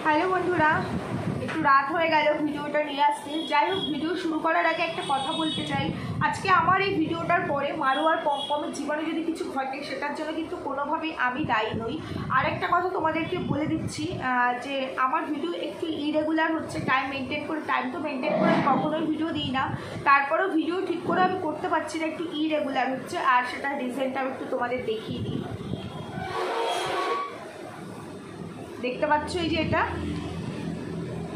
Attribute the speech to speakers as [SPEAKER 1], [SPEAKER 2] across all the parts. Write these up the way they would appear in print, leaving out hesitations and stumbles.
[SPEAKER 1] Hello বন্ধুরা, একটু রাত হয়ে গেল ভিডিওটা নিয়ে আসতে। যাই হোক, ভিডিও শুরু করার আগে একটা কথা বলতে চাই। আজকে আমার এই ভিডিওটার পরে মারু আর পমপমের জীবনে যদি কিছু ঘটে সেটার জন্য কিন্তু কোনোভাবেই আমি দায়ী নই। আর একটা কথা তোমাদেরকে বলে দিচ্ছি যে আমার ভিডিও একটু ইরেগুলার হচ্ছে, টাইম তো মেনটেন করে কখনোই ভিডিও দিই না। তারপরেও ভিডিও ঠিক করে আমি করতে পারছি না, একটু ইরেগুলার হচ্ছে। আর সেটা রিজনটা আমি একটু তোমাদের দেখিয়ে দিই। দেখতে পাচ্ছ এই যে এটা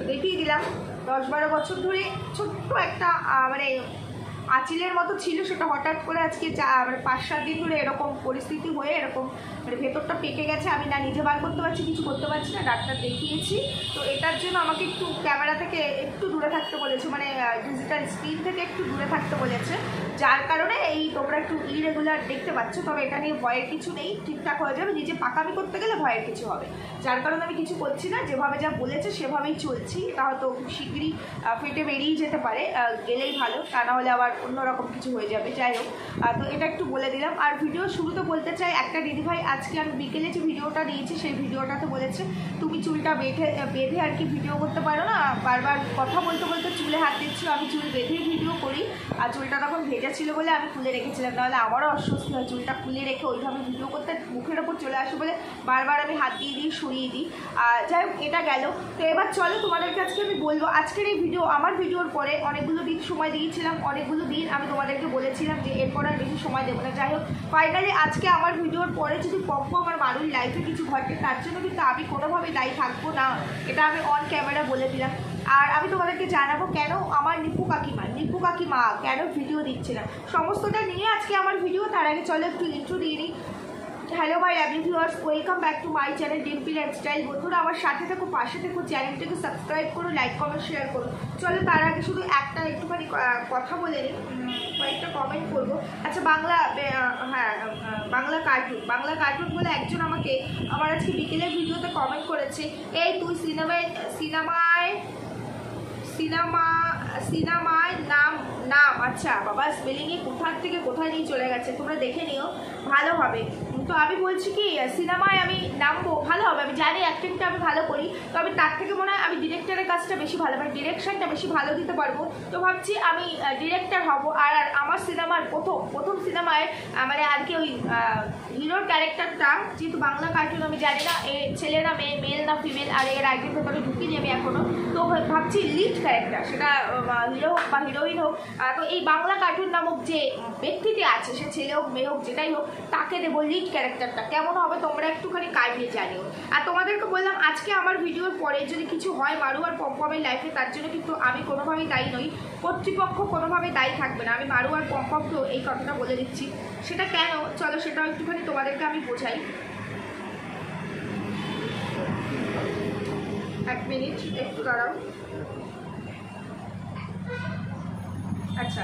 [SPEAKER 1] দেখিয়ে দিলাম। 10-12 বছর ধরে ছোট্ট একটা মানে আঁচিলের মতো ছিল, সেটা হঠাৎ করে আজকে 5-7 দিন ধরে এরকম পরিস্থিতি হয়ে এরকম মানে ভেতরটা পেকে গেছে। আমি না নিজে বার করতে পারছি, কিছু করতে পারছি না। ডাক্তার দেখিয়েছি, তো এটার জন্য আমাকে একটু ক্যামেরা থেকে একটু দূরে থাকতে বলেছে, মানে ডিজিটাল স্ক্রিন থেকে একটু দূরে থাকতে বলেছে। যার কারণে এই তোমরা একটু ইরেগুলার দেখতে পাচ্ছ। তবে এটা নিয়ে ভয়ের কিছু নেই, ঠিকঠাক হয়ে যাবে। নিজে পাকামি করতে গেলে ভয়ের কিছু হবে, যার কারণে আমি কিছু করছি না। যেভাবে যা বলেছে সেভাবেই চলছি। তা হয়তো খুব শীঘ্রই ফেটে বেরিয়ে যেতে পারে, গেলেই ভালো, তা না হলে আবার অন্যরকম কিছু হয়ে যাবে। যাই হোক, তো এটা একটু বলে দিলাম। আর ভিডিও শুরুতে বলতে চাই, একটা দিদিভাই আজকে আমি বিকেলে যে ভিডিওটা দিয়েছি সেই ভিডিওটাতে বলেছে তুমি চুলটা বেঁধে আর কি ভিডিও করতে পারো না। বারবার কথা বলতে বলতে চুলে হাত দিচ্ছ। আমি চুল বেঁধেই ভিডিও করি, আর চুলটা তখন ভেজা ছিল বলে আমি খুলে রেখেছিলাম, নাহলে আমারও অস্বস্তি হয় চুলটা খুলে রেখে ওইভাবে ভিডিও করতে। মুখের ওপর চলে আসে বলে বারবার আমি হাত দিয়ে সরিয়ে দিই। যাই হোক, এটা গেল। তো এবার চলো তোমাদেরকে আজকে আমি বলবো আজকের এই ভিডিও। আমার ভিডিওর পরে অনেকগুলো দিন সময় দিয়েছিলাম, অনেকগুলো দিন আমি তোমাদেরকে বলেছিলাম যে এরপর আর বেশি সময় দেবো না। যাই হোক, ফাইনালি আজকে আমার ভিডিওর পরে যদি পম্পম আমার মারুর লাইফে কিছু ঘটে তার জন্য কিন্তু আমি কোনোভাবেই দায়ী থাকবো না, এটা আমি অন ক্যামেরা বলে দিলাম। আর আমি তোমাদেরকে জানাবো কেন আমার নিপু কাকিমা কেন ভিডিও দিচ্ছে না, সমস্তটা নিয়ে আজকে আমার ভিডিও। তার আগে চলো একটু ইন্ট্রো দিয়ে নিই। Hello my lovely viewers, welcome back to my channel Dimpi lifestyle. বন্ধুরা আমার সাথে থাকো, পাশে থেকো, চ্যানেলটাকে সাবস্ক্রাইব করো, লাইক কমেন্ট শেয়ার করো। চলো তার আগে শুধু একটা একটুখানি কথা বলে নিই, কয়েকটা কমেন্ট করবো। আচ্ছা, বাংলা কার্টুন বলে একজন আমাকে আমার আজকে বিকেলের ভিডিওতে কমেন্ট করেছে, এই তুই সিনেমায় নাম আচ্ছা বাবা, স্পেলিংয়ে কোথার থেকে কোথায় নিয়ে চলে গেছে, তোমরা দেখে নিও, ভালো হবে। তো আমি বলছি কি, সিনেমায় আমি নামবো, ভালো হবে। আমি জানি অ্যাক্টিংটা আমি ভালো করি, তবে তার থেকে মনে হয় আমি ডিরেক্টরের কাজটা বেশি ভালো, মানে ডিরেকশনটা বেশি ভালো দিতে পারবো। তো ভাবছি আমি ডিরেক্টর হব। আর আমার সিনেমার প্রথম সিনেমায় মানে আর কি ওই হিরোর ক্যারেক্টারটা, যেহেতু বাংলা কার্টুন আমি জানি না ছেলে না মেল না ফিমেল, আর এর আইডির ভেতরে ঢুকিনি আমি এখনো। তো ভাবছি লিড ক্যারেক্টার, সেটা হিরো হোক বা হিরোইন হোক, তো এই বাংলা কার্টুন নামক যে ব্যক্তিটি আছে, সে ছেলে হোক মেয়ে হোক যেটাই হোক, তাকে দেবো লিড ক্যারেক্টারটা। কেমন হবে তোমরা একটুখানি কাইন্ডলি জানিও। আর তোমাদেরকে বললাম আজকে আমার ভিডিওর পরে যদি কিছু হয় মারু আর পম্পমের লাইফে, তার জন্য কিন্তু আমি কোনোভাবেই দায়ী নই, কর্তৃপক্ষ কোনোভাবেই দায়ী থাকবে না। আমি মারু আর পম্পমকেও এই কথাটা বলে দিচ্ছি। সেটা কেন, চলো সেটাও একটুখানি তোমাদেরকে আমি বোঝাই। এক মিনিট একটু দাঁড়াও। আচ্ছা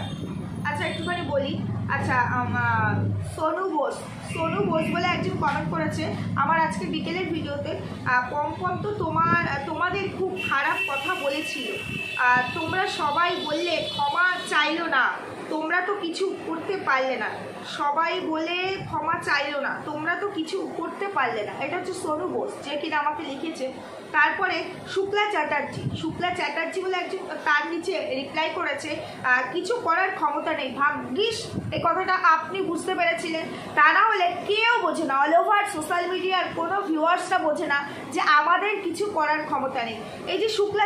[SPEAKER 1] একটুখানি বলি। আচ্ছা, সোনু বোস বলে একজন কমেন্ট করেছে আমার আজকে বিকেলের ভিডিওতে, পম্পম তো তোমাদের খুব খারাপ কথা বলেছিল, তোমরা সবাই বললে ক্ষমা চাইলো না, তোমরা তো কিছু করতে পারলে না, সবাই বলে ক্ষমা চাইলো না, তোমরা তো কিছু করতে পারলে না। এটা হচ্ছে সোনু বোস, যে কিনা আমাকে লিখেছে। তারপরে শুক্লা চ্যাটার্জি বলে একজন তার নিচে রিপ্লাই করেছে, কিছু করার ক্ষমতা নেই, ভাগ্যিস এই কথাটা আপনি বুঝতে পেরেছিলেন, তা না হলে কেউ বোঝে না, অল ওভার সোশ্যাল মিডিয়ার কোনো ভিউয়ার্সরা বোঝে না যে আমাদের কিছু করার ক্ষমতা নেই। এই যে শুক্লা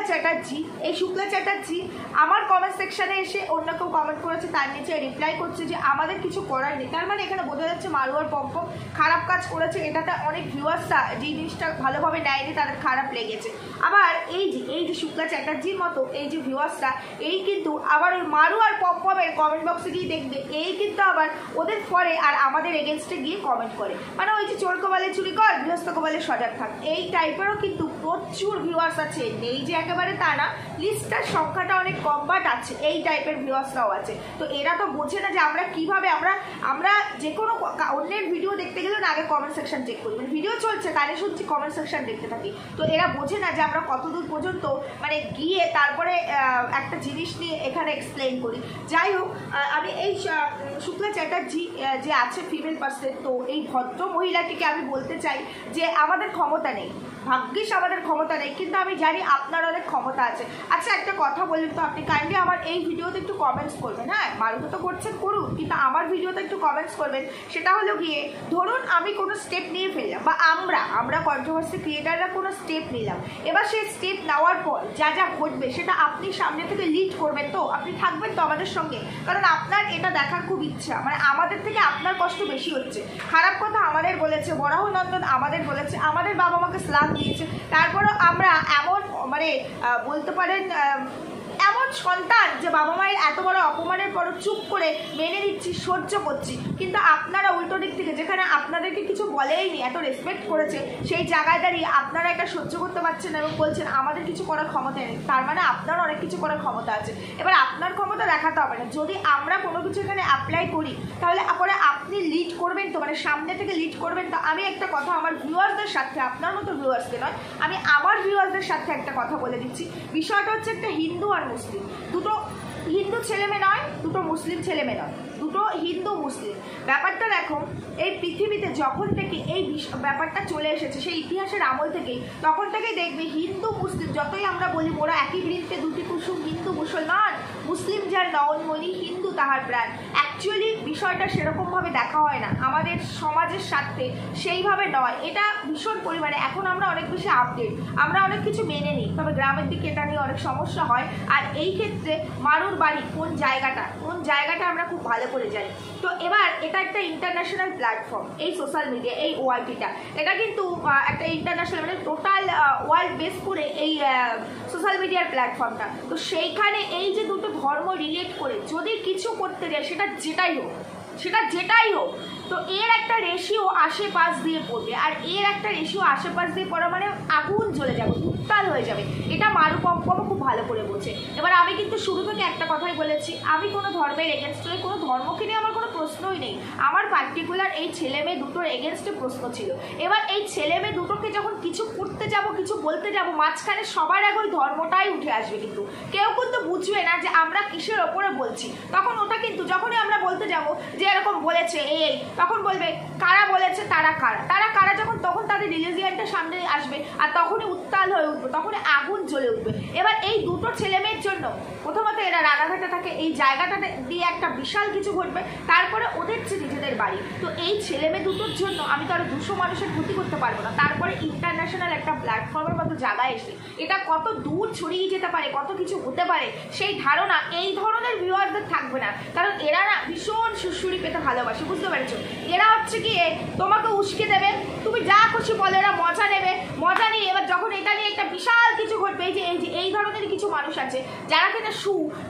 [SPEAKER 1] চ্যাটার্জি আমার কমেন্ট সেকশানে এসে অন্য কেউ কমেন্ট করেছে, তার নিচে রিপ্লাই করছে যে আমাদের কিছু করার নেই। তার মানে এখানে বোঝা যাচ্ছে মারু আর পম্পম খারাপ কাজ করেছে, এটাতে অনেক ভিউয়ার্সরা যে জিনিসটা ভালোভাবে নেয়নি, তাদের খারাপ লেগেছে। আবার এই যে শুক্লা চ্যাটার্জির মতো এই যে ভিউয়ার্সরা, এই কিন্তু আবার ওই মারু আর পম্পমের কমেন্ট বক্সে গিয়ে দেখবে, এই কিন্তু আবার ওদের পরে আর আমাদের এগেনস্টে গিয়ে কমেন্ট করে, মানে ওই যে চোর কোবালে চুরি কর, গৃহস্থ কোবালে সজাগ থাক, এই টাইপেরও কিন্তু প্রচুর ভিউয়ার্স আছে। নেই যে একেবারে তা না, লিস্টটার সংখ্যাটা অনেক কম, বাট আছে এই টাইপের ভিউয়ার্সরাও আছে। তো এরা তো বোঝে না যে আমরা কিভাবে আমরা যে কোনো অন্যের ভিডিও দেখতে গেলে না আগে কমেন্ট সেকশন চেক করি, মানে ভিডিও চলছে কানে শুনছি কমেন্ট সেকশন দেখতে থাকি। তো এরা বোঝে না যে আমরা কতদূর পর্যন্ত মানে গিয়ে তারপরে একটা জিনিস নিয়ে এখানে এক্সপ্লেন করি। যাই হোক, আমি এই শুক্লা চ্যাটার্জি যে আছে ফিমেল পার্সন, তো এই ভদ্র মহিলাটিকে আমি বলতে চাই যে আমাদের ক্ষমতা নেই, ভাগ্যিস আমাদের ক্ষমতা নেই, কিন্তু আমি জানি আপনার অনেক ক্ষমতা আছে। আচ্ছা একটা কথা বলুন তো, আপনি কাইন্ডলি আমার এই ভিডিওতে একটু কমেন্টস করবেন। হ্যাঁ, মারুফ তো করছেন করুন, কিন্তু আমার ভিডিওতে একটু কমেন্টস করবেন। সেটা হলো গিয়ে ধরুন আমি কোনো স্টেপ নিয়ে ফেললাম, বা আমরা কন্ট্রোভার্সি ক্রিয়েটাররা কোনো স্টেপ নিলাম, এবার সেই স্টেপ নেওয়ার পর যা যা ঘটবে সেটা আপনি সামনে থেকে লিড করবেন তো, আপনি থাকবেন তো আমাদের সঙ্গে? কারণ আপনার এটা দেখার খুব ইচ্ছা, মানে আমাদের থেকে আপনার কষ্ট বেশি হচ্ছে। খারাপ কথা আমাদের বলেছে, বরাহনন্দন আমাদের বলেছে, আমাদের বাবা মাকে স্লাগ দিয়েছে, তারপরও আমরা এমন মানে বলতে পারেন এমন সন্তান যে বাবা মায়ের এত বড় অপমানের পরও চুপ করে মেনে নিচ্ছি, সহ্য করছি। কিন্তু আপনারা উল্টো দিক থেকে, যেখানে আপনাদেরকে কিছু বলেইনি, এত রেসপেক্ট করেছে, সেই জায়গায় দাঁড়িয়ে আপনারা এটা সহ্য করতে পারছেন এবং বলছেন আমাদের কিছু করার ক্ষমতা নেই। তার মানে আপনার অনেক কিছু করার ক্ষমতা আছে। এবার আপনার ক্ষমতা দেখাতে হবে না। যদি আমরা কোনো কিছু এখানে অ্যাপ্লাই করি তাহলে পরে আপনি লিড করবেন তো, মানে সামনে থেকে লিড করবেন তো। আমি একটা কথা আমার ভিউয়ার্সদের সাথে, আপনার মতো ভিউয়ার্সকে নয়, আমি আমার ভিউয়ার্সদের সাথে একটা কথা বলে দিচ্ছি। বিষয়টা হচ্ছে একটা হিন্দু আর মুসলিম, দুটো হিন্দু ছেলে মেয়ে নয়, দুটো মুসলিম ছেলে মেয়ে নয়, দুটো হিন্দু মুসলিম। ব্যাপারটা দেখো, এই পৃথিবীতে যখন থেকে এই ব্যাপারটা চলে এসেছে, সেই ইতিহাসের আমল থেকেই, তখন থেকেই দেখবে হিন্দু মুসলিম যতই আমরা বলি মোরা একই বৃন্তে দুটি কুসুম, হিন্দু মুসলমান, মুসলিম যার নয়নমণি, হিন্দু তাহার প্রাণ। অ্যাকচুয়ালি বিষয়টা সেরকমভাবে দেখা হয় না আমাদের সমাজের স্বার্থে, সেইভাবে নয়। এটা ভীষণ পরিমাণে এখন আমরা অনেক বেশি আপডেট, আমরা অনেক কিছু মেনে নিই, তবে গ্রামের দিকে এটা নিয়ে অনেক সমস্যা হয়। আর এই ক্ষেত্রে মারুর বাড়ি কোন জায়গাটা আমরা খুব ভালো করে জানি। তো এবার এটা একটা ইন্টারন্যাশনাল প্ল্যাটফর্ম, এই সোশ্যাল মিডিয়া, এই ওয়াইটিটা, এটা কিন্তু একটা ইন্টারন্যাশনাল মানে টোটাল ওয়ার্ল্ড বেস করে এই সোশ্যাল মিডিয়ার প্ল্যাটফর্মটা। তো সেইখানে এই যে দুটো ধর্ম রিলেট করে যদি কিছু করতে যায়, সেটা যেটাই হোক, তো এর একটা রেশিও আশেপাশ দিয়ে পড়বে। আর এর একটা রেশিও আশেপাশ দিয়ে পড়া মানে আগুন জ্বলে যাবে, উত্তাল হয়ে যাবে। এটা মারু পম্পম খুব ভালো করে বোঝে। এবার আমি কিন্তু শুরু থেকে একটা কথাই বলেছি, আমি কোনো ধর্মের এগেনস্টে, কোনো ধর্মকে নিয়ে আমার কোনো প্রশ্নই নেই। আমার পার্টিকুলার এই ছেলে মেয়ে দুটোর এগেনস্টে প্রশ্ন ছিল। এবার এই ছেলে মেয়ে দুটোকে যখন কিছু করতে যাব, কিছু বলতে যাব, মাঝখানে সবার আগে ওই ধর্মটাই উঠে আসবে। কিন্তু কেউ কিন্তু বুঝবে না যে আমরা কিসের ওপরে বলছি। তখন ওটা কিন্তু যখনই আমরা বলতে যাব যে এরকম বলেছে এই, তখন বলবে কারা বলেছে, তারা কারা, তখন তাদের রিলিজিয়ানটা সামনে আসবে, আর তখনই উত্তাল হয়ে উঠবে, তখনই আগুন জ্বলে উঠবে। এবার এই দুটো ছেলে মেয়ের জন্য প্রথমত এরা রানাঘাটে থাকে, এই জায়গাটা দিয়ে একটা বিশাল কিছু ঘটবে, তারপরে ওদের যে নিজেদের বাড়ি। তো এই ছেলে মেয়ে দুটোর জন্য আমি তো আরো 200 মানুষের ক্ষতি করতে পারবো না। তারপরে ইন্টারন্যাশনাল একটা প্ল্যাটফর্মের মতো জায়গায় এসে এটা কত দূর ছড়িয়ে যেতে পারে, কত কিছু হতে পারে, সেই ধারণা এই ধরনের ভিউয়ারদের থাকবে না। কারণ এরা না ভীষণ সুড়সুড়ি পেতে ভালোবাসে, বুঝতে পেরেছো? এরা হচ্ছে কি তোমাকে উস্কে দেবে, তুমি যা খুশি বলে, এরা মজা নেবে, মজা নিয়ে এবার যখন এটা নিয়ে একটা বিশাল কিছু ঘটবে, এই ধরনের কিছু মানুষ আছে যারা কিনা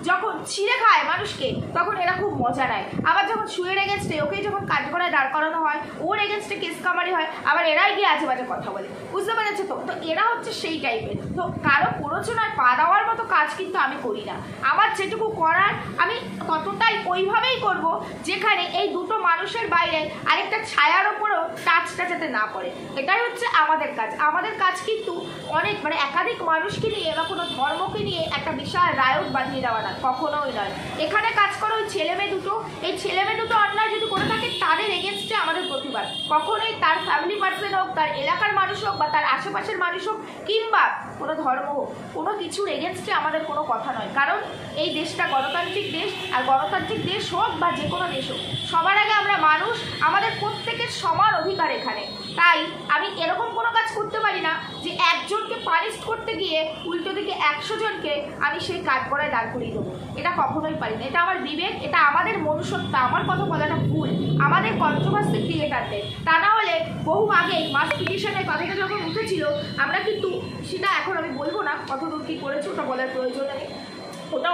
[SPEAKER 1] যখন ছিঁড়ে খায় মানুষকে, তখন এরা খুব মজা নেয়। আবার যখন শুয়ের এগেনস্টে, ওকে যখন কাঠগড়ায় দাঁড় করানো হয়, ওর এগেনস্টে কেস কামারি হয়, আবার এরাই গিয়ে আজে বাজে কথা বলে, বুঝতে পেরেছো তো? তো এরা হচ্ছে সেই টাইপের। তো কারো প্ররোচনায় পা দেওয়ার মতো কাজ কিন্তু আমি করি না। আমার যেটুকু করার আমি ততটাই ওইভাবেই করব, যেখানে এই দুটো মানুষের বাইরে আরেকটা ছায়ার ওপরও টাচটা যাতে না পড়ে। এটাই হচ্ছে আমাদের কাজ। আমাদের কাজ কিন্তু অনেক মানে একাধিক মানুষকে নিয়ে বা কোনো ধর্মকে নিয়ে একটা বিশাল রায়ত বাঁধিয়ে দেওয়া না, কখনোই নয়। এখানে কাজ করো ওই ছেলে মেয়ে দুটো, এই ছেলে মেয়ে দুটো অন্যায় যদি করে থাকে তাদের এগেনস্টে আমাদের প্রতিবাদ। কখনোই তার ফ্যামিলি পার্সন হোক, তার এলাকার মানুষ হোক, বা তার আশেপাশের মানুষ হোক, কিংবা কোনো ধর্ম হোক, কোনো কিছুর এগেনস্টে আমাদের কোনো কথা নয়। কারণ এই দেশটা গণতান্ত্রিক দেশ, আর গণতান্ত্রিক দেশ হোক বা যে কোনো দেশ হোক, সবার আগে আমরা মানুষ, আমাদের প্রত্যেকের সমান অধিকার এখানে। তাই আমি এরকম কোনো কাজ করতে পারি না যে একজনকে পানিশ করতে গিয়ে উল্টো দিকে 100 জনকে আমি সেই কাঠগড়ায় দাঁড় করিয়ে দেবো। এটা কখনোই পারি না। এটা আমার বিবেক, এটা আমাদের মনুষ্যত্ব। আমার কথা বলাটা ভুল আমাদের কন্ট্রোভার্সি ক্রিয়েটারদের। তা না হলে বহু আগেই মাস পিটিশনের কথাটা যখন উঠেছিল, আমরা কিন্তু সেটা এখন আমি বলবো না কতদূর কী করেছি, ওটা বলার প্রয়োজন নেই,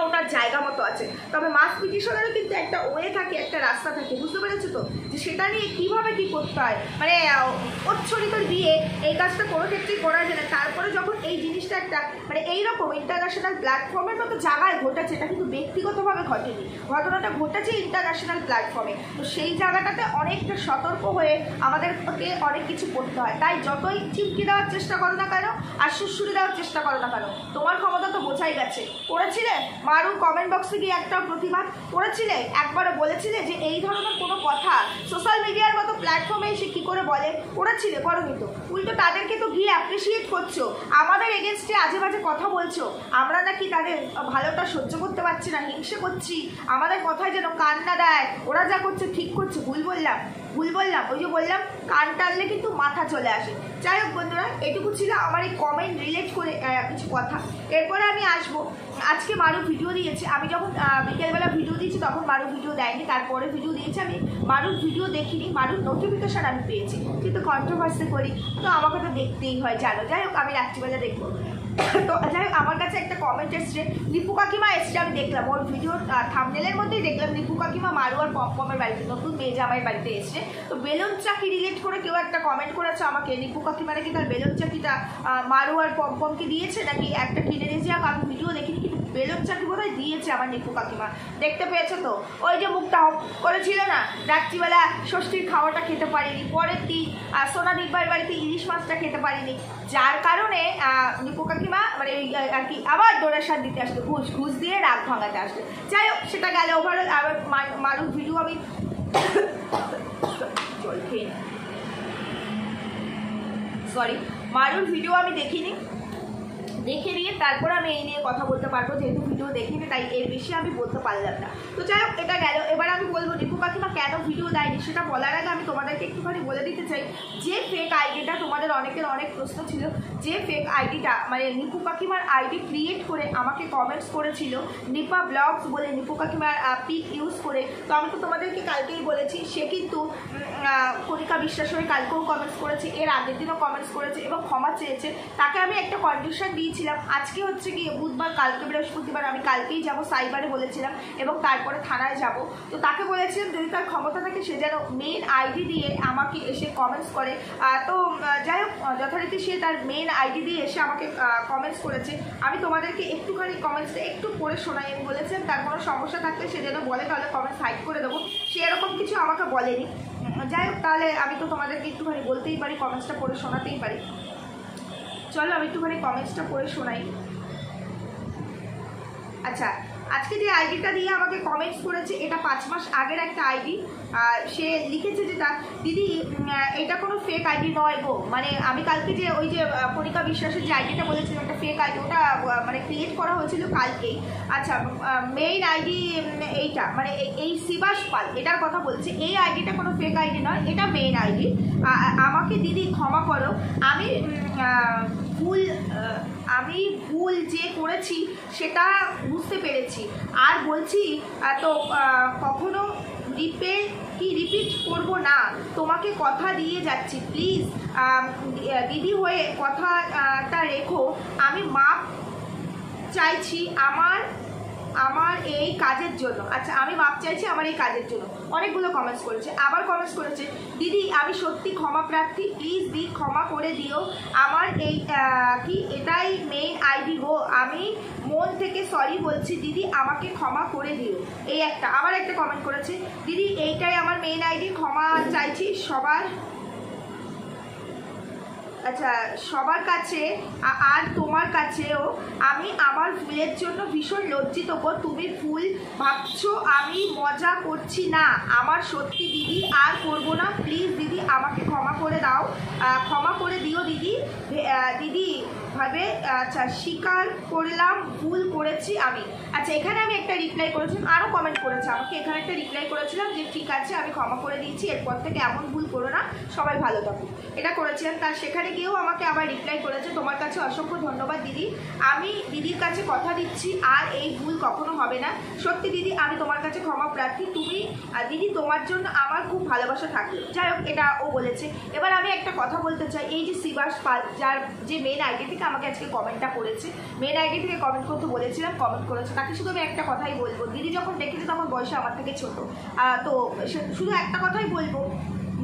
[SPEAKER 1] ওটার জায়গা মতো আছে। তবে মাস পিটিশনেরও কিন্তু একটা ওয়ে থাকে, একটা রাস্তা থাকে, বুঝতে পেরেছো তো? যে সেটা নিয়ে কীভাবে কী করতে হয়, মানে উচ্ছরিত দিয়ে এই কাজটা কোনো ক্ষেত্রেই করা যায় না। তারপরে যখন এই জিনিসটা জিনিসটা একটা মানে এইরকম ইন্টারন্যাশনাল প্ল্যাটফর্মের মতো জায়গায় ঘটেছে, এটা কিন্তু ব্যক্তিগতভাবে ঘটেনি, ঘটনাটা ঘটেছে ইন্টারন্যাশনাল প্ল্যাটফর্মে। তো সেই জায়গাটাতে অনেকটা সতর্ক হয়ে আমাদেরকে অনেক কিছু করতে হয়। তাই যতই চিমকি দেওয়ার চেষ্টা করো না কেন আর সুরসুরি দেওয়ার চেষ্টা করো না কেন, তোমার ক্ষমতা তো বোঝাই গেছে। করেছিলে মারুর কমেন্ট বক্সে গিয়ে একটা প্রতিবাদ করেছিলে, একবারও বলেছিলে যে এই ধরনের কোনো কথা সোশ্যাল মিডিয়ার মতো প্ল্যাটফর্মে এসে কী করে বলে? করেছিলে? করোনি তো। উল্টো তাদেরকে তো গিয়ে অ্যাপ্রিসিয়েট করছো, আমাদের এগেনস্টে আজে বাজে কথা বলছো, আমরা নাকি তাদের ভালোটা সহ্য করতে পারছি না, হিংসে করছি, আমাদের কথায় যেন কান না দেয়, ওরা যা করছে ঠিক করছে। ভুল বললাম? ভুল বললাম? ওই যে বললাম কান টানলে কিন্তু মাথা চলে আসে। যাই হোক বন্ধুরা, এটুকু ছিল আমার এই কমেন্ট রিলেট করে কিছু কথা। এরপরে আমি আসবো, আজকে মারু ভিডিও দিয়েছে, আমি যখন বিকেলবেলা ভিডিও দিয়েছি তখন মারু ভিডিও দেয়নি, তারপরে ভিডিও দিয়েছে। আমি মারুর ভিডিও দেখিনি, মারুর নোটিফিকেশান আমি পেয়েছি, কিন্তু কন্ট্রোভার্সি করি তো আমাকে তো দেখতেই হয় জানো। যাই হোক আমি রাত্রিবেলা দেখবো। তো যাই হোক আমার কাছে একটা কমেন্ট এসছে, নিপু কাকিমা এসছে, আমি দেখলাম ওর ভিডিও থাম্বনেলের মধ্যেই দেখলাম নিপু কাকিমা মারু আর পমপমের বাড়িতে, নতুন মেয়ে জামাইয়ের বাড়িতে এসছে। তো বেলুন চাকি রিলেট করে কেউ একটা কমেন্ট করেছে আমাকে, নিপু কাকিমা নাকি তার বেলুন চাকিটা মারু আর পমপমকে দিয়েছে, নাকি একটা কিনে দিয়েছে। আমি ভিডিও দেখিনি, কিন্তু বেলুন চাকি বোধহয় দিয়েছে আমার নিপু কাকিমা। দেখতে পেয়েছো তো? ওই যে মুখটা হপ করেছিল না, রাত্রিবেলা ষষ্ঠীর খাওয়াটা খেতে পারিনি, পরের দিন সোনা নিকবার বাড়িতে ইলিশ মাছটা খেতে পারিনি, যার কারণে নিপু কাকিমা মানে আর কি আবার ডোনেশন দিতে আসতো, ঘুষ দিয়ে রাগ ভাঙাতে আসতো। যাই হোক সেটা গেল। ওভারঅল আবার মারুর ভিডিও আমি জল খেয়ে সরি মারুর ভিডিও আমি দেখিনি, দেখে নিয়ে তারপর আমি এই নিয়ে কথা বলতে পারবো, যেহেতু ভিডিও দেখিনি তাই এর বেশি আমি বলতে পারলাম না। তো যাই হোক এটা গেল। এবার আমি বলবো নিপু কাকিমা কেন ভিডিও দেয়নি সেটা বলার আগে আমি তোমাদেরকে একটুখানি বলে দিতে চাই, যে ফেক আইডিটা, তোমাদের অনেকের অনেক প্রশ্ন ছিল, যে ফেক আইডিটা মানে নিপু কাকিমার আইডি ক্রিয়েট করে আমাকে কমেন্টস করেছিল নিপা ব্লগস বলে, নিপু কাকিমার পিক ইউজ করে। তো আমি তো তোমাদেরকে কালকেই বলেছি, সে কিন্তু কণিকা বিশ্বাস হয়ে কালকেও কমেন্টস করেছে, এর আগের দিনও কমেন্টস করেছে এবং ক্ষমা চেয়েছে। তাকে আমি একটা কন্ডিশন দিয়েছিলাম, আজকে হচ্ছে কি বুধবার, কালকে বৃহস্পতিবার, আমি কালকেই যাব সাইবারে বলেছিলাম এবং তারপরে থানায় যাব। তো তাকে বলেছিলাম যদি তার ক্ষমতা থাকে সে যেন মেন আইডি দিয়ে আমাকে এসে কমেন্টস করে। তো যাই হোক যথারীতি সে তার মেন আইডি দিয়ে এসে আমাকে কমেন্টস করেছে। আমি তোমাদেরকে একটুখানি কমেন্টসটা একটু পড়ে শোনাই। আমি বলেছিলাম তার কোনো সমস্যা থাকলে সে যেন বলে, তাহলে কমেন্টস হাইড করে দেবো। সে এরকম কিছু আমাকে বলেনি। যাই হোক তাহলে আমি তো তোমাদেরকে একটুখানি বলতেই পারি, কমেন্টসটা পড়ে শোনাতেই পারি। চলো আমি একটুখানি কমেন্টসটা পড়ে শোনাই। আচ্ছা, আজকে যে আইডিটা দিয়ে আমাকে কমেন্টস করেছে এটা 5 মাস আগের একটা আইডি। সে লিখেছে যেটা, দিদি এটা কোনো ফেক আইডি নয় গো, মানে আমি কালকে যে ওই যে কণিকা বিশ্বাসের যে আইডিটা বলেছিলাম একটা ফেক আইডি, ওটা মানে ক্রিয়েট করা হয়েছিল কালকেই। আচ্ছা মেইন আইডি এইটা মানে এই শিবাস পাল এটার কথা বলছে, এই আইডিটা কোনো ফেক আইডি নয়, এটা মেইন আইডি। আমাকে দিদি ক্ষমা করো, আমি ভুল যে করেছি সেটা বুঝতে পেরেছি, আর বলছি তো কখনো রিপিট করব না, তোমাকে কথা দিয়ে যাচ্ছি, প্লিজ দিদি হয়ে কথাটা রেখো, আমি মাপ চাইছি আমার এই কাজের জন্য। আচ্ছা আমি মাপ চাইছি আমার এই কাজের জন্য। অনেকগুলো কমেন্টস করেছে, আবার কমেন্টস করেছে, দিদি আমি সত্যি ক্ষমা প্রার্থী, প্লিজ দি ক্ষমা করে দিও, আমার এই কি এটাই মেইন আইডি গো, আমি মন থেকে সরি বলছি দিদি, আমাকে ক্ষমা করে দিও। এই একটা আবার একটা কমেন্ট করেছে, দিদি এইটাই আমার মেইন আইডি, ক্ষমা চাইছি সবার, আচ্ছা সবার কাছে আর তোমার কাছেও, আমি আমার ভুলের জন্য ভীষণ লজ্জিত গো, তুমি ভুল ভাবছো আমি মজা করছি না, আমার সত্যি দিদি আর করবো না, প্লিজ দিদি আমাকে ক্ষমা করে দাও, ক্ষমা করে দিও দিদি, দিদি ভাবে আচ্ছা স্বীকার করলাম ভুল করেছি আমি। আচ্ছা এখানে আমি একটা রিপ্লাই করেছিলাম, আরও কমেন্ট করেছে আমাকে, এখানে একটা রিপ্লাই করেছিলাম যে ঠিক আছে আমি ক্ষমা করে দিয়েছি, এরপর থেকে এমন ভুল করো না, সবাই ভালো থাকুক, এটা করেছিলাম। তার সেখানে গিয়েও আমাকে আবার রিপ্লাই করেছে, তোমার কাছে অসংখ্য ধন্যবাদ দিদি, আমি দিদির কাছে কথা দিচ্ছি আর এই ভুল কখনো হবে না, সত্যি দিদি আমি তোমার কাছে ক্ষমা প্রার্থী, তুমি দিদি তোমার জন্য আমার খুব ভালোবাসা থাকলো। যাই হোক এটা ও বলেছে। এবার আমি একটা কথা বলতে চাই, এই যে শিবাস পাল যার যে মেন আইডি থেকে আমাকে আজকে কমেন্টটা করেছে, মেন আইডি থেকে কমেন্ট করতে বলেছিলাম, কমেন্ট করেছে, তাকে শুধু আমি একটা কথাই বলবো, দিদি যখন দেখেছে তখন বয়সে আমার থেকে ছোট, তো শুধু একটা কথাই বলবো,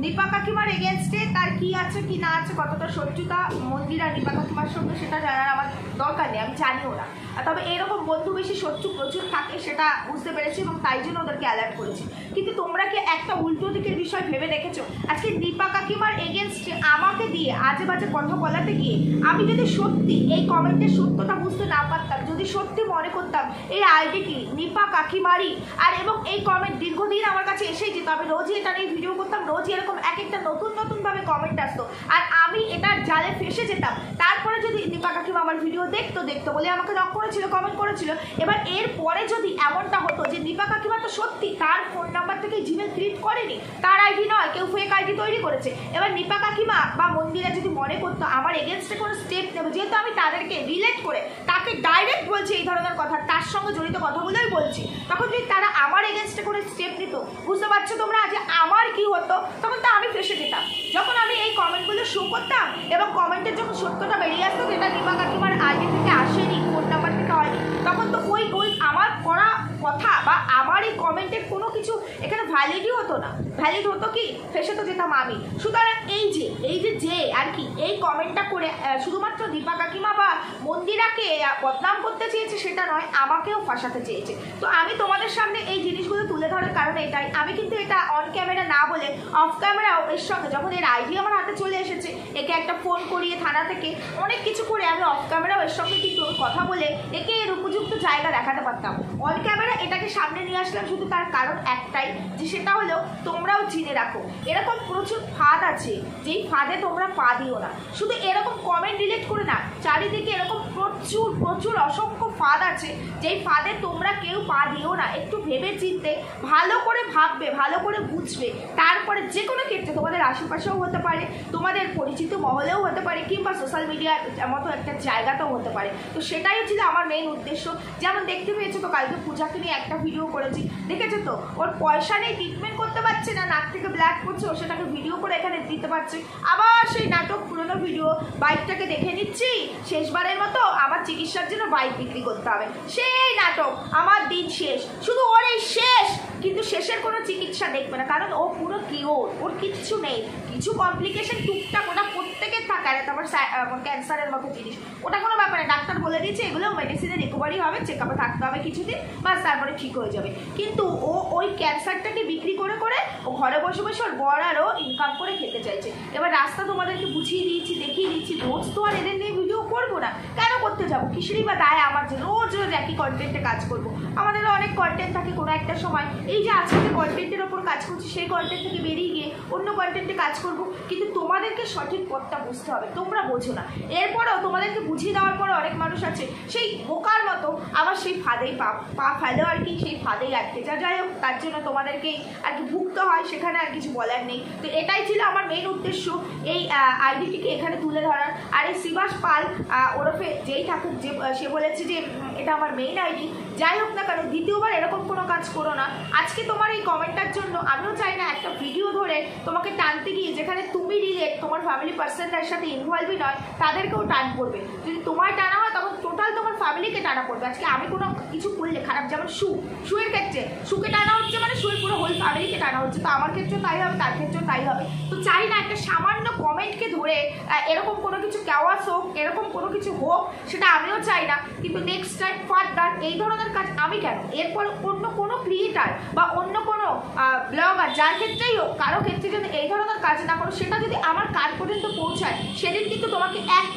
[SPEAKER 1] নিপা কাকিমার এগেনস্টে তার কি আছে কি না আছে, কতটা সত্যতা মন্দির আর নিপা কাকিমার সঙ্গে সেটা জানার আমার দরকার নেই, আমি জানিও না। তবে এরকম বন্ধু বেশি শত্রু প্রচুর থাকে সেটা বুঝতে পেরেছি এবং তাই জন্য ওদেরকে অ্যালার্ট করেছি। কিন্তু তোমরা কি একটা উল্টো দিকের বিষয় ভেবে দেখেছো? আজকে নিপা কাকিমার এগেনস্টে আমাকে দিয়ে আজে বাজে কথা বলাতে গিয়ে আমি যদি সত্যি এই কমেন্টের সত্যতা বুঝতে না পারতাম, যদি সত্যি মনে করতাম এই আইডিটি নিপা কাকিমারই আর এবং এই কমেন্ট দীর্ঘদিন আমার কাছে এসেই যেত, আমি রোজই এটা নিয়ে ভিডিও করতাম, রোজই এরকম এক একটা নতুন নতুনভাবে কমেন্ট আসতো আর আমি এটার জালে ফেসে যেতাম। তারপরে যদি নিপা কাকিমা আমার ভিডিও দেখতো বলে আমাকে নক করেছিল, কমেন্ট করেছিল। এবার এরপরে যদি এমনটা হতো যে নিপা কাকিমা তো সত্যি তার ফোন নাম্বার থেকে জিমেল ক্রিয়েট করেনি, তার আইডি নয়, কেউ ফেক আইডি তৈরি করেছে। এবার নিপা কাকিমা বা মন্দিরা যদি মনে করতো আমার এগেনস্টে কোনো স্টেপ নেবে, যেহেতু আমি তাদেরকে রিলেট করে তাকে ডাইরেক্ট বলছি এই ধরনের কথা, তার সঙ্গে জড়িত কথাগুলোই বলছি, তখন যদি তারা আমার এগেনস্টে কোনো স্টেপ নিত, বুঝতে পারছো তোমরা যে আমার কি হতো? তখন তো আমি ফেসে যেতাম। যখন আমি এই কমেন্টগুলো শো করতাম এবং কমেন্টের যখন সত্যটা বেরিয়ে আসতো যেটা নিপা কাকিমার আইডি থেকে আসেনি, ফোন নাম্বার থেকে হয়নি, তখন তো ওই আমার করা কথা বা আমার এই কমেন্টের কোনো কিছু এখানে ভ্যালিডই হতো না। ভ্যালিড হতো কি? ফেসে তো যেতাম আমি। সুতরাং এই যে আর কি এই কমেন্টটা করে শুধুমাত্র দীপা কাকিমা বা মন্দিরাকে বদনাম করতে চেয়েছে সেটা নয়, আমাকেও ফাঁসাতে চেয়েছে। তো আমি তোমাদের সামনে এই জিনিসগুলো তুলে ধরার কারণ এটাই। আমি কিন্তু এটা অন ক্যামেরা না বলে অফ ক্যামেরাও এর সঙ্গে যখন এর আইডি আমার হাতে চলে এসেছে, একে একটা ফোন করিয়ে থানা থেকে অনেক কিছু করে আমি অফ ক্যামেরাও এর সঙ্গে কিন্তু কথা বলে একে এর উপযুক্ত জায়গা দেখাতে পারতাম। অন ক্যামেরা এটাকে সামনে নিয়ে আসলাম শুধু তার কারণ একটাই, যে সেটা হলো তোমরাও জেনে রাখো এরকম প্রচুর ফাঁদ আছে যেই ফাঁদে তোমরা পা দিও না। শুধু এরকম কমেন্ট ডিলিট করে না, চারিদিকে এরকম প্রচুর প্রচুর অসংখ্য ফাঁদ আছে যেই ফাঁদে তোমরা কেউ পা দিও না। একটু ভেবে চিনতে ভালো করে ভাববে, ভালো করে বুঝবে, তারপরে যে কোনো ক্ষেত্রে তোমাদের আশেপাশেও হতে পারে, তোমাদের পরিচিত মহলেও হতে পারে, কিংবা সোশ্যাল মিডিয়ার মতো একটা জায়গাতেও হতে পারে। তো সেটাই ছিল আমার মেইন উদ্দেশ্য। যেমন দেখতে পেয়েছো তো কালকে পূজাকে নিয়ে একটা ভিডিও করেছি, দেখেছো তো ওর পয়সা নেই, ট্রিটমেন্ট করতে পারছে না, নাক থেকে ব্ল্যাক করছে, ও সেটাকে ভিডিও করে এখানে দিতে পারছে। আবার সেই নাটক পুরোনো ভিডিও, বাইকটাকে দেখে নিচ্ছি শেষবারের মতো, আমার চিকিৎসার জন্য বাইক বিক্রি করতে হবে, সেই নাটক, আমার দিন শেষ। শুধু ওর এই শেষ, কিন্তু শেষের কোনো চিকিৎসা দেখবে না, কারণ ও পুরো কিওর, ওর কিচ্ছু নেই। কিছু কমপ্লিকেশন টুকটাক ওটা প্রত্যেকের থাকে, আর তারপর ক্যান্সারের মতো জিনিস, ওটা কোনো ব্যাপারে ডাক্তার বলে দিয়েছে এগুলো মেডিসিনে রিকভারি হবে, চেক আপে থাকতে হবে কিছুদিন, বাস তারপরে ঠিক হয়ে যাবে। কিন্তু ও ওই ক্যান্সারটাকে বিক্রি করে করে ও ঘরে বসে বসে ওর বর আরও ইনকাম করে খেতে চাইছে। এবার রাস্তা তোমাদেরকে বুঝিয়ে দিয়েছি, দেখিয়ে দিচ্ছি, রোজ তো আর এদের নিয়ে ভিডিও করবো না, কেন করতে যাবো? কিসেরই বা দায় আমার যে রোজ রোজ একই কন্টেন্টে কাজ করবো? আমাদেরও অনেক কন্টেন্ট থাকে কোনো একটা সময়, এই যে আজকে যে কন্টেন্টের ওপর কাজ করছি সেই কন্টেন্ট থেকে বেরিয়ে গিয়ে অন্য কন্টেন্টে কাজ করবো, কিন্তু তোমাদেরকে সঠিক পথটা বুঝতে হবে, তোমরা বোঝো না। এরপরেও তোমাদেরকে বুঝিয়ে দেওয়ার পরে অনেক মানুষ আছে সেই বোকার মতো আবার সেই ফাঁদেই পা ফেলো আর কি, সেই ফাঁদেই আটকে যাই হোক, তার জন্য তোমাদেরকেই আর কি ভুগতে হয়, সেখানে আর কিছু বলার নেই। তো এটাই ছিল আমার মেইন উদ্দেশ্য এই আইডিটিকে এখানে তুলে ধরার। আর এই শিবাস পাল ওরফে যেই ঠাকুর, যে সে বলেছে যে এটা আমার মেইন আইডি, যাই হোক না কেন দ্বিতীয়বার এরকম কোনো কাজ করো না। আজকে তোমার এই কমেন্টটার জন্য আমিও চাই না একটা ভিডিও ধরে তোমাকে টানতে গিয়ে যেখানে তুমি রিলেট, তোমার ফ্যামিলি পার্সনটার সাথে ইনভলভই নয়, তাদেরকেও টান পড়বে। যদি তোমার টানা হয় তখন টোটাল তোমার ফ্যামিলিকে টানা পড়বে। আজকে আমি কোনো কিছু করলে খারাপ, যেমন শুয়ের ক্ষেত্রে শুকে টানা হচ্ছে মানে শুয়ের পুরো হোল ফ্যামিলিকে টানা হচ্ছে, তো আমার ক্ষেত্রেও তাই হবে, তার ক্ষেত্রেও তাই হবে। তো চাই না একটা সামান্য কমেন্টকে ধরে এরকম কোনো কিছু কেওয়াস হোক, এরকম কোনো কিছু হোক, সেটা আমিও চাই না। কিন্তু নেক্সট টাইম ফার্দার এই ধরনের কাজ আমি কেন, এরপর অন্য কোনো ক্রিয়েটার বা অন্য কোনো ব্লগার যার ক্ষেত্রেই হোক, কারো ক্ষেত্রে যদি এই ধরনের কাজ না করো, সেটা যদি আমার কাজ পর্যন্ত পৌঁছায়, সেদিন কিন্তু তোমাকে এক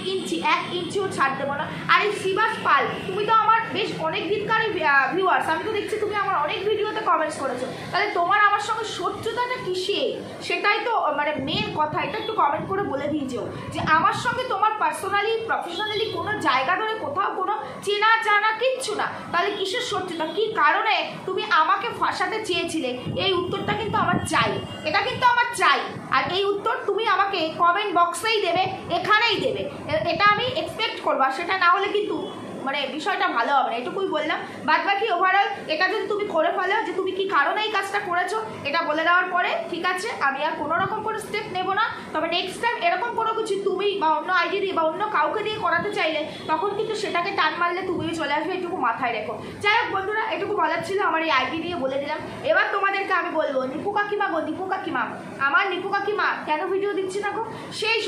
[SPEAKER 1] ইঞ্চিও ছাড় দেবো না। আর এই শিবাস পাল, তুমি তো আমার বেশ অনেক দিনকারই ভিউয়ার্স, আমি তো দেখছি তুমি আমার অনেক ভিডিওতে কমেন্টস করেছো, তাহলে তোমার আমার সঙ্গে শত্রুতাটা কিসে, সেটাই তো মানে মেন কথা। এটা একটু কমেন্ট করে বলে দিয়েছো যে আমার সঙ্গে তোমার পার্সোনালি প্রফেশনালি কোনো জায়গা ধরে কোথাও কোনো চেনা জানা কিচ্ছু না, তাহলে কিসের শত্রুতা, কি কারণে তুমি আমাকে ফাঁসাতে চেয়েছিলে? এই উত্তরটা কিন্তু আমার চাই, এটা কিন্তু আমার চাই। আর এই উত্তর তুমি আমাকে কমেন্ট বক্সেই দেবে, এখানেই দেবে, এটা আমি এক্সপেক্ট করবো। সেটা না হলে কিন্তু মানে বিষয়টা ভালো হবে না, এটুকুই বললাম। বাদ বাকি ওভারঅল এটা যদি তুমি করে ফেলো যে তুমি কি কারণে এই কাজটা করেছো, এটা বলে দেওয়ার পরে ঠিক আছে, আমি আর কোনো রকম কোনো স্টেপ নেবো না। তবে নেক্সট টাইম এরকম কোনো কিছু তুমি বা অন্য আইডি দিয়ে বা অন্য কাউকে দিয়ে করাতে চাইলে তখন কিন্তু সেটাকে টান মারলে তুমিও চলে আসবে, এটুকু মাথায় রেখো। যাই হোক বন্ধুরা, এটুকু বলার ছিল, আমার এই আইডি দিয়ে বলে দিলাম। এবার তোমাদেরকে আমি বলবো, নিপু কাকিমা গো, নিপু কাকিমা, আমার নিপু কাকিমা কেন ভিডিও দিচ্ছি না গো? সেই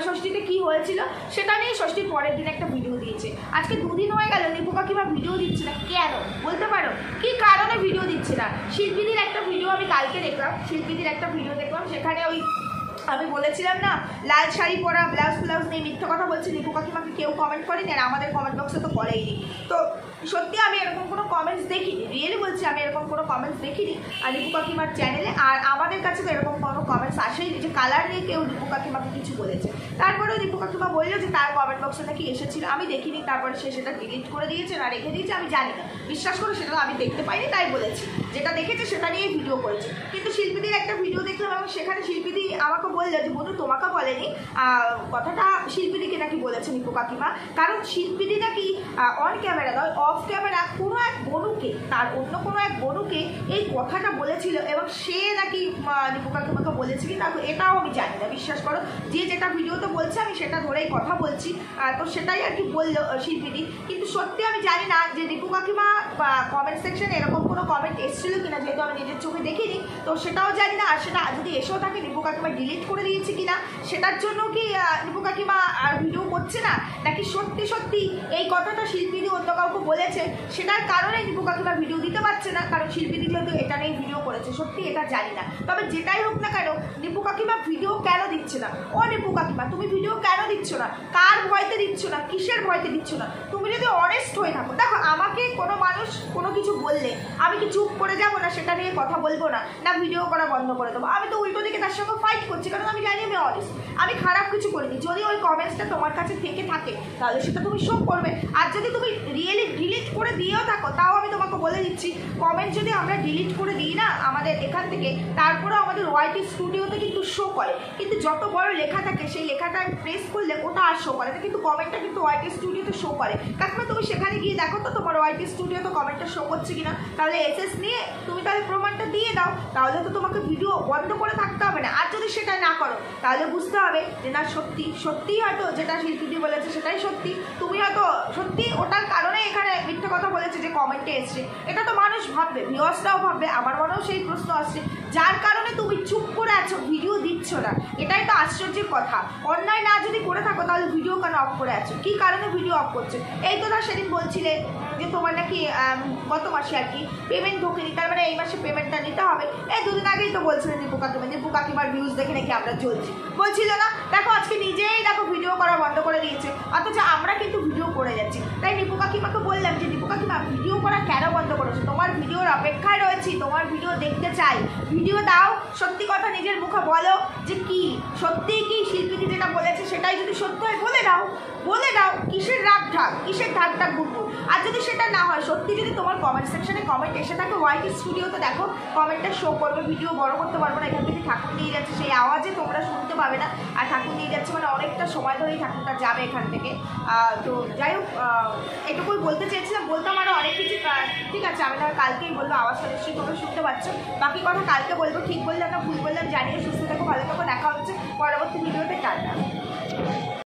[SPEAKER 1] ষষ্ঠীতে কি হয়েছিল সেটা নিয়ে ষষ্ঠীর পরের দিন একটা ভিডিও দিয়েছে। আজকে 2 দিন হয়ে গেল নিপু কাকিমা ভিডিও দিচ্ছে না, কেন বলতে পারো? কি কারণে ভিডিও দিচ্ছে না? শিল্পীদের একটা ভিডিও আমি কালকে দেখলাম, সেখানে ওই আমি বলেছিলাম না লাল শাড়ি পরা ব্লাউজ নিয়ে মিথ্যে কথা বলছি, নিপু কাকিমাকে কেউ কমেন্ট করেনি, আর আমাদের কমেন্ট বক্সে তো করেইনি। তো সত্যি আমি এরকম কোনো কমেন্টস দেখিনি, রিয়েলি বলছি আমি এরকম কোনো কমেন্টস দেখিনি আর নিপু কাকিমার চ্যানেলে। আর আমাদের কাছে তো এরকম কোনো কমেন্টস আসেইনি যে কালার নিয়ে কেউ নিপু কাকিমাকে কিছু বলেছে। তারপরেও নিপু কাকিমা বললো যে তার কমেন্ট বক্সে নাকি এসেছিল, আমি দেখিনি। তারপরে সে সেটা ডিলিট করে দিয়েছে না রেখে দিয়েছে আমি জানি না, বিশ্বাস করে সেটা আমি দেখতে পাইনি, তাই বলেছি। যেটা দেখেছে সেটা নিয়ে ভিডিও করেছে। কিন্তু শিল্পীদের একটা ভিডিও দেখলাম এবং সেখানে শিল্পীদি আমাকে বললো যে বন্ধু তোমাকে বলেনি, কথাটা শিল্পীদিকে নাকি বলেছে নিপু কাকিমা। কারণ শিল্পীদি নাকি অন ক্যামেরা নয় অফ ক্যামেরা কোনো এক বনুকে, তার অন্য কোনো এক বনুকে এই কথাটা বলেছিল এবং সে নাকি নিপু কাকিমাকে বলেছে কি না এটাও আমি জানি না, বিশ্বাস করো। যে যেটা ভিডিওতে বলছে আমি সেটা ধরেই কথা বলছি, তো সেটাই আর কি বললো শিল্পীদি। কিন্তু সত্যি আমি জানি না যে নিপু কাকিমা কমেন্ট সেকশনে এরকম কোনো কমেন্ট এসেছিল কিনা, যেহেতু আমি নিজের চোখে দেখিনি, তো সেটাও জানি না। আর সেটা যদি এসেও থাকে নিপু কাকিমা ডিলিট করে দিয়েছে কিনা, সেটার জন্য কি নিপু কাকিমা আর ভিডিও করছে না, নাকি সত্যি সত্যি এই কথাটা শিল্পীদি অন্য কাউকে বলেছে সেটার কারণে নিপু কাকিমা ভিডিও দিতে পারছে না, কারণ শিল্পীদি যেহেতু এটা নিয়ে ভিডিও করেছে। সত্যি এটা জানি না, তবে যেটাই হোক না কেন নিপু কাকিমা ভিডিও কেন দিচ্ছে না? ও নিপু কাকিমা তুমি ভিডিও কেন দিচ্ছ না? কার ভয়তে দিচ্ছ না? কিসের ভয়তে দিচ্ছ না? তুমি যদি অনেস্ট হয়ে থাকো, দেখো আমাকে কোনো মানুষ কোনো কিছু বললে আমি কি চুপ করে যাবো না, সেটা নিয়ে কথা বলবো না, না ভিডিও করা বন্ধ করে দেবো? আমি তো উল্টো দিকে তার সঙ্গে ফাইট করছি, কারণ আমি জানি আমি অনেস্ট, আমি খারাপ কিছু করিনি। যদি ওই কমেন্টসটা তোমার কাছে থেকে থাকে তাহলে সেটা তুমি শো করবে, আর যদি তুমি রিয়েলি ডিলিট করে দিয়েও থাকো তাও আমি তোমাকে বলে দিচ্ছি, কমেন্ট যদি আমরা ডিলিট করে দিই না আমাদের এখান থেকে, তারপরেও আমাদের ওয়াইটি স্টুডিওতে কিন্তু শো করে। কিন্তু যত বড় লেখা থাকে সেই লেখাটা প্রেস করলে ওটা আর শো করে না, কিন্তু কমেন্টটা কিন্তু ওয়াইটি স্টুডিওতে শো করে। কাকিমা তুমি সেখানে গিয়ে দেখো তো তোমার ওয়াইটি স্টুডিওতে কমেন্টটা শো করছে কিনা, তাহলে এসএস নিয়ে তুমি তাহলে প্রমাণটা দিয়ে দাও, তাহলে তো তোমাকে ভিডিও বন্ধ করে থাকতে হবে না। আর যদি সেটা না করো তাহলে বুঝতে হবে যে না সত্যিই হয়তো যেটা শিল্পীদি বলেছে সেটাই সত্যি, তুমি হয়তো সত্যি ওটার কারণে এখানে মিথ্যে কথা বলেছে যে কমেন্টে এসছে। এটা তো মানুষ ভাববে, ভিউয়ার্সরাও ভাববে, আমার মনেও সেই প্রশ্ন আসছে, যার কারণে তুমি চুপ করে আছো, ভিডিও দিচ্ছ না। এটাই তো আশ্চর্যের কথা। অন্যায় না যদি করে থাকো তাহলে ভিডিও কেন অফ করে আছো? কি কারণে ভিডিও অফ করছে? এই তো ধর সেদিন বলছিলে যে তোমার নাকি গত মাসে আর কি পেমেন্ট ঢোকেনি, তার মানে এই মাসে পেমেন্টটা নিতে হবে। এই 2 দিন আগেই তো বলছিলেন নিপু কাকিমার ভিউজ দেখে নাকি আমরা চলছি, বলছিল না? দেখো আজকে নিজেই দেখো ভিডিও করা বন্ধ করে দিয়েছে, অথচ আমরা কিন্তু ভিডিও করে যাচ্ছি। তাই নিপু কাকিমাকে বললাম যে নিপু কাকিমা ভিডিও করা কেন বন্ধ করেছো? তোমার ভিডিওর অপেক্ষায় রয়েছি, তোমার ভিডিও দেখতে চাই, ভিডিও দাও, সত্যি কথা নিজের মুখে বলো যে কি সত্যিই কি শিল্পীদি যেটা বলেছে সেটাই যদি সত্যি হয় বলে দাও, কিসের রাগ ঢাক, কিসের ঢাক বুকবুক। আর যদি সেটা না হয়, সত্যি যদি তোমার কমেন্ট সেকশনে কমেন্ট এসে থাকে ওয়াইটি স্টুডিওতে দেখো কমেন্টটা শো করবে, ভিডিও বড় করতে পারবো না, এখান থেকে ঠাকুর নিয়ে যাচ্ছে, সেই আওয়াজে তোমরা শুনতে পাবে না, আর ঠাকুর নিয়ে যাচ্ছে মানে অনেকটা সময় ধরেই ঠাকুরটা যাবে এখান থেকে। তো যাই হোক এটুকুই বলতে চেয়েছিলাম, বলতাম আরও অনেক কিছু। ঠিক আছে, আমি তাহলে কালকেই বলবো, আওয়াজটা নিশ্চয়ই তোমরা শুনতে পাচ্ছ, বাকি কথা কালকে বলবো। ঠিক বললাম না ভুল বললাম জানিয়ে, সুস্থ থাকো, ভালো থাকো, দেখা হচ্ছে পরবর্তী ভিডিওতে। টাটা।